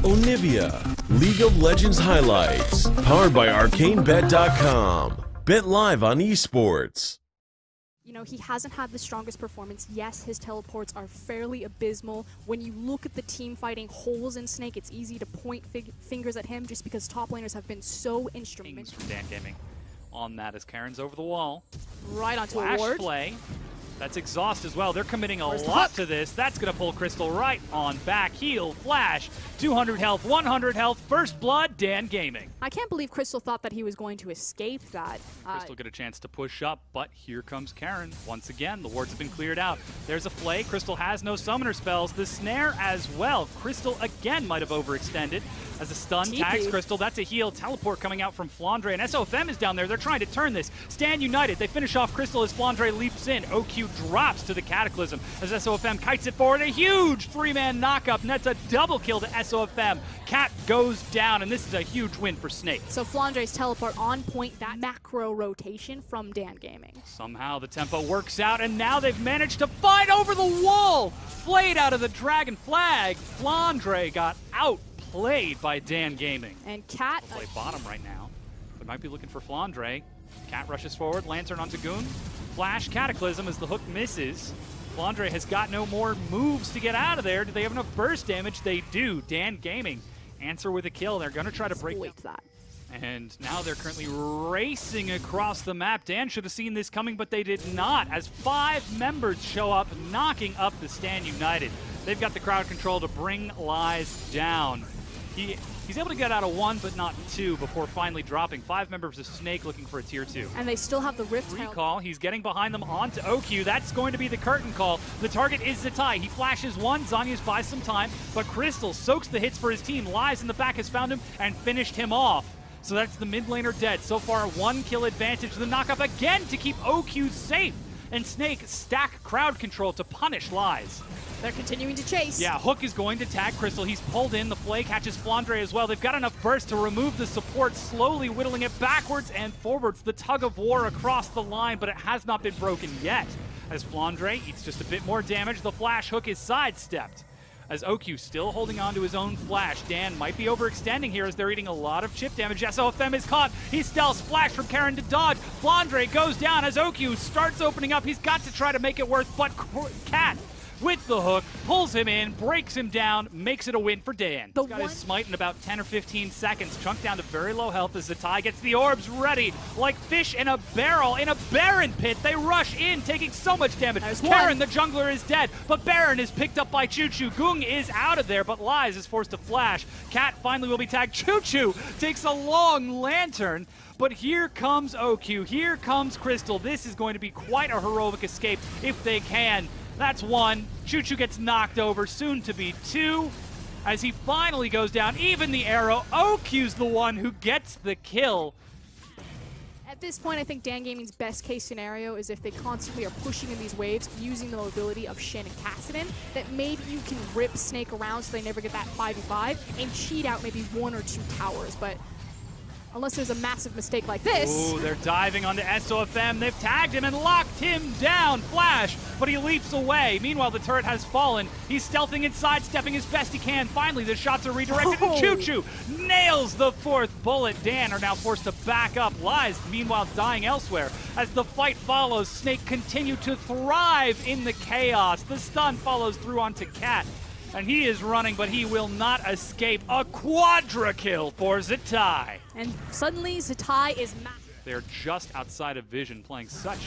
Onivia, League of Legends highlights, powered by ArcaneBet.com. Bet live on esports. You know, he hasn't had the strongest performance. Yes, his teleports are fairly abysmal. When you look at the team fighting holes in Snake, it's easy to point fingers at him just because top laners have been so instrumental. From Dan Gaming on that as Karen's over the wall. Right onto a Flash ward. play. That's exhaust as well. They're committing a lot to this. That's going to pull Crystal right on back. Heal, flash, 200 health, 100 health, first blood, Dan Gaming. I can't believe Crystal thought that he was going to escape that. Crystal get a chance to push up, but here comes Karen. Once again, the wards have been cleared out. There's a flay. Crystal has no summoner spells. The snare as well. Crystal again might have overextended as a stun tags Crystal. That's a heal. Teleport coming out from Flandre, and SOFM is down there. They're trying to turn this. Stand united. They finish off Crystal as Flandre leaps in. OQ drops to the Cataclysm as SOFM kites it forward. A huge three-man knock-up nets a double kill to SOFM. Cat goes down, and this is a huge win for Snake. So Flandre's teleport on point, that macro rotation from Dan Gaming. Somehow the tempo works out, and now they've managed to fight over the wall. Flayed out of the Dragon Flag. Flandre got outplayed by Dan Gaming. And Cat play bottom right now, but might be looking for Flandre. Cat rushes forward, Lantern onto Goon. Flash Cataclysm as the hook misses. Flandre has got no more moves to get out of there. Do they have enough burst damage? They do. Dan Gaming answer with a kill. They're going to try to break that. And now they're currently racing across the map. Dan should have seen this coming, but they did not, as 5 members show up, knocking up the Stand United. They've got the crowd control to bring Lies down. He's able to get out of 1, but not 2, before finally dropping. 5 members of Snake looking for a tier 2. And they still have the Rift recall. He's getting behind them onto OQ. That's going to be the curtain call. The target is Zatai. He flashes 1. Zhonya's buys some time, but Crystal soaks the hits for his team. Lies in the back has found him and finished him off. So that's the mid laner dead. So far, 1 kill advantage. The knock-up again to keep OQ safe. And Snake stack crowd control to punish Lies. They're continuing to chase. Yeah, Hook is going to tag Crystal. He's pulled in. The Flay catches Flandre as well. They've got enough burst to remove the support, slowly whittling it backwards and forwards. The tug of war across the line, but it has not been broken yet. As Flandre eats just a bit more damage, the Flash Hook is sidestepped. As OQ still holding on to his own flash. Dan might be overextending here as they're eating a lot of chip damage. SOFM is caught. He stealths. Flash from Karen to dodge. Flandre goes down as OQ starts opening up. He's got to try to make it worth, but Cat with the hook, pulls him in, breaks him down, makes it a win for Dan. He's got his smite in about 10 or 15 seconds, chunked down to very low health as Zatai gets the orbs ready. Like fish in a barrel, in a Baron pit, they rush in, taking so much damage. Karen, the jungler, is dead, but Baron is picked up by Choo Choo. Gung is out of there, but Lies is forced to flash. Cat finally will be tagged. Choo Choo takes a long lantern, but here comes OQ, here comes Crystal. This is going to be quite a heroic escape if they can. That's 1. Choo Choo gets knocked over, soon to be 2. As he finally goes down, even the arrow, OQ's the one who gets the kill. At this point, I think Dan Gaming's best case scenario is if they constantly are pushing in these waves, using the mobility of Shen and Kassadin, that maybe you can rip Snake around so they never get that 5v5 and cheat out maybe 1 or 2 towers. But unless there's a massive mistake like this. Ooh, they're diving onto SOFM. They've tagged him and locked him down. Flash, but he leaps away. Meanwhile, the turret has fallen. He's stealthing and sidestepping as best he can. Finally, the shots are redirected, and Choo Choo nails the 4th bullet. Dan are now forced to back up. Lies, meanwhile, dying elsewhere. As the fight follows, Snake continue to thrive in the chaos. The stun follows through onto Cat. And he is running, but he will not escape. A quadra kill for Zatai. And suddenly, Zatai is massive. They're just outside of vision, playing such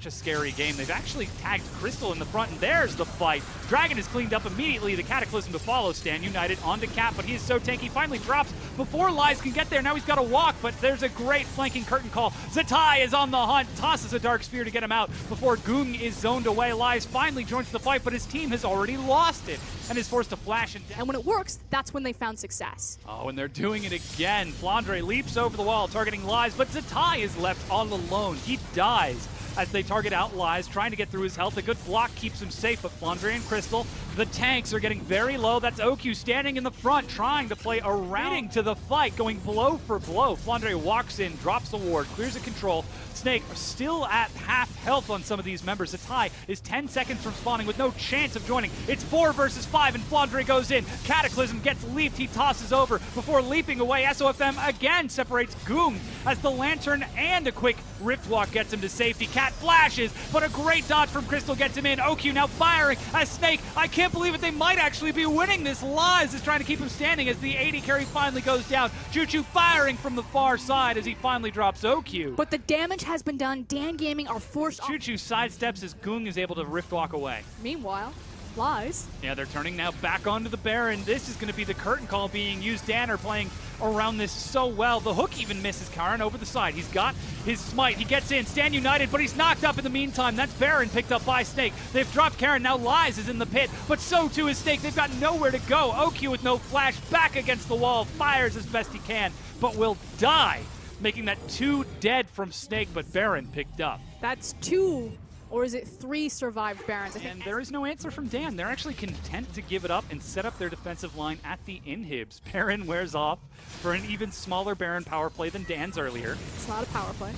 a scary game. They've actually tagged Crystal in the front, and there's the fight. Dragon is cleaned up immediately. The Cataclysm to follow. Stand United onto Cat, but he is so tanky. Finally drops before Lies can get there. Now he's got to walk, but there's a great flanking curtain call. Zatai is on the hunt, tosses a Dark Sphere to get him out before Gung is zoned away. Lies finally joins the fight, but his team has already lost it and is forced to flash and when it works, that's when they found success. Oh, and they're doing it again. Flandre leaps over the wall, targeting Lies, but Zatai is left all alone. He dies as they target out Lies, trying to get through his health. A good block keeps him safe, but Flandre and Crystal The tanks are getting very low. That's OQ standing in the front, trying to play around to the fight, going blow for blow. Flandre walks in, drops the ward, clears the control. Snake still at half health on some of these members. The tie is 10 seconds from spawning with no chance of joining. It's 4 versus 5, and Flandre goes in. Cataclysm gets leaped. He tosses over before leaping away. SOFM again separates Goong as the lantern and a quick rift walk gets him to safety. Cat flashes, but a great dodge from Crystal gets him in. OQ now firing as Snake. I can't believe it. They might actually be winning this. Lies is trying to keep him standing as the 80 carry finally goes down. Choo-Choo firing from the far side as he finally drops OQ. But the damage has been done. Dan Gaming are forced. Choo-Choo sidesteps as Goong is able to rift walk away. Meanwhile, Lies. Yeah, they're turning now back onto the Baron. This is going to be the curtain call being used. Dan are playing around this so well. The hook even misses Karin over the side. He's got his smite. He gets in. Stand United, but he's knocked up in the meantime. That's Baron picked up by Snake. They've dropped Karin. Now Lies is in the pit, but so too is Snake. They've got nowhere to go. OQ with no flash, back against the wall, fires as best he can, but will die, making that 2 dead from Snake, but Baron picked up. That's 2. Or is it 3 survived Barons? And there is no answer from Dan. They're actually content to give it up and set up their defensive line at the inhibs. Baron wears off for an even smaller Baron power play than Dan's earlier. It's not a power play.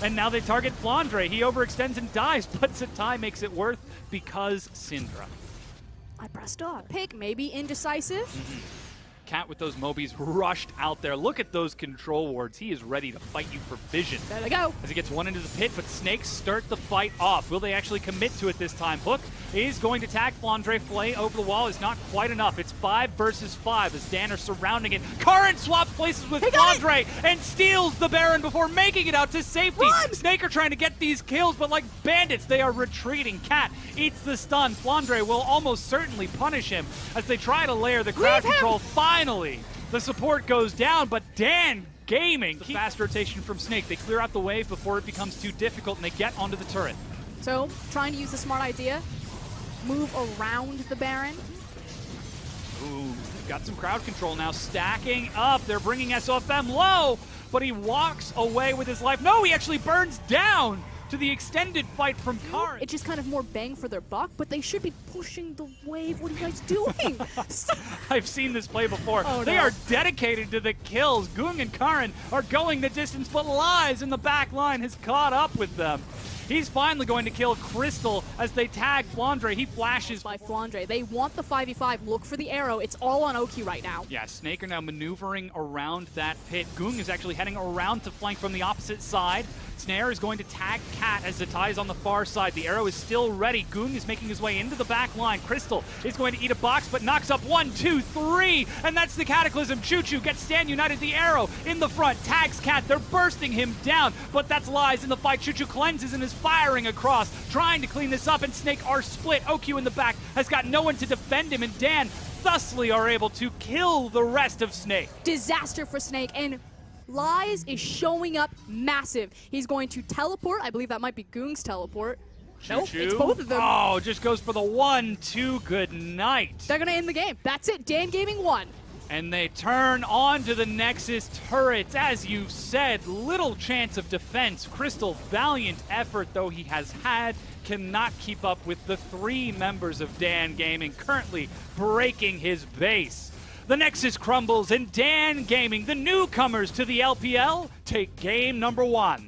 And now they target Flandre. He overextends and dies, but Zatai makes it worth because Syndra. I pressed dog. Pick, maybe indecisive. Cat with those Mobies rushed out there. Look at those control wards. He is ready to fight you for vision. There they go. As he gets one into the pit, but Snakes start the fight off. Will they actually commit to it this time? Hook is going to tag Flandre. Flay over the wall is not quite enough. It's 5 versus 5 as Dan are surrounding it. Karin swaps places with Flandre and steals the Baron before making it out to safety. Run! Snake are trying to get these kills, but like bandits, they are retreating. Cat eats the stun. Flandre will almost certainly punish him as they try to layer the crowd control. Finally, the support goes down, but Dan Gaming, the fast rotation from Snake. They clear out the wave before it becomes too difficult, and they get onto the turret. So, trying to use the smart idea, move around the Baron. Ooh, got some crowd control now, stacking up. They're bringing SOFM low, but he walks away with his life. No, he actually burns down to the extended fight from Karin. It's just kind of more bang for their buck, but they should be pushing the wave. What are you guys doing? I've seen this play before. Oh, they no. are dedicated to the kills. Goong and Karin are going the distance, but Lies in the back line has caught up with them. He's finally going to kill Crystal as they tag Flandre. He flashes by Flandre. They want the 5v5. Look for the arrow. It's all on OQ right now. Yeah, Snake are now maneuvering around that pit. Goong is actually heading around to flank from the opposite side. Snare is going to tag Cat as Zatai is on the far side. The arrow is still ready. Goong is making his way into the back line. Crystal is going to eat a box, but knocks up 1, 2, 3, and that's the Cataclysm. Choo-Choo gets Stand United. The arrow in the front tags Cat. They're bursting him down, but that's Lies in the fight. Choo-Choo cleanses and is firing across, trying to clean this up, and Snake are split. OQ in the back has got no one to defend him, and Dan thusly are able to kill the rest of Snake. Disaster for Snake, and Lies is showing up massive. He's going to teleport. I believe that might be Goong's teleport. Nope, it's both of them. Oh, just goes for the 1-2. Good night. They're going to end the game. That's it. Dan Gaming won. And they turn on to the Nexus turrets. As you said, little chance of defense. Crystal, valiant effort though he has had, cannot keep up with the 3 members of Dan Gaming, currently breaking his base. The Nexus crumbles, and Dan Gaming, the newcomers to the LPL, take game number 1.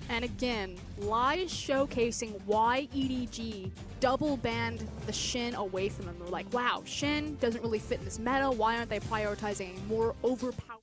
And again, Lies showcasing why EDG double banned the Shin away from them. They're like, wow, Shin doesn't really fit in this meta. Why aren't they prioritizing a more overpowered...